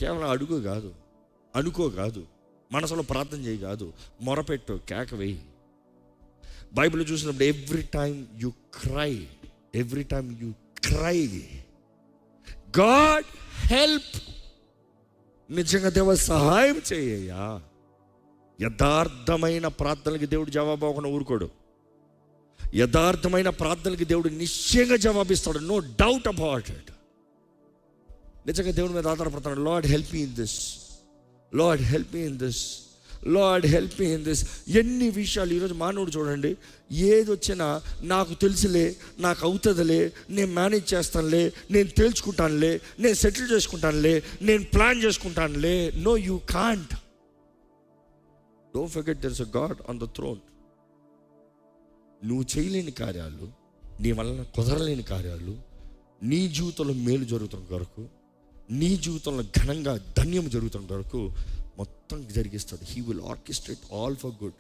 కేవలం అడుగు కాదు, అనుకో కాదు, మనసులో ప్రార్థన చేయి కాదు, మొరపెట్టు, కేక వేయి. బైబిల్ చూసినప్పుడు every time you cry God help. నిజంగా దేవ సహాయం చేయ్యా. యథార్థమైన ప్రార్థనలకి దేవుడు జవాబు అవ్వకుండా ఊరుకోడు. యథార్థమైన ప్రార్థనలకి దేవుడు నిశ్చయంగా జవాబిస్తాడు, నో డౌట్ అబౌట్ ఇట్. నిజంగా దేవుడి మీద ఆధారపడతాడు. Lord help me in this, Lord help me in this, Lord help me in this. ఎన్ని విషయాలు ఈరోజు మానవుడు చూడండి, ఏది వచ్చినా నాకు తెలుసులే, నాకు అవుతుందిలే, నేను మేనేజ్ చేస్తానులే, నేను తేల్చుకుంటానులే, నేను సెటిల్ చేసుకుంటానులే, నేను ప్లాన్ చేసుకుంటానులే. No, you can't. Don't forget there is a God on the throne. నువ్వు చేయలేని కార్యాలు, నీ వలన కుదరలేని కార్యాలు, నీ జీవితంలో మేలు జరుగుతున్న వరకు, నీ జీవితంలో ఘనంగా ధన్యం జరుగుతున్న వరకు మొత్తం జరిగిస్తాడు. He will orchestrate all for good.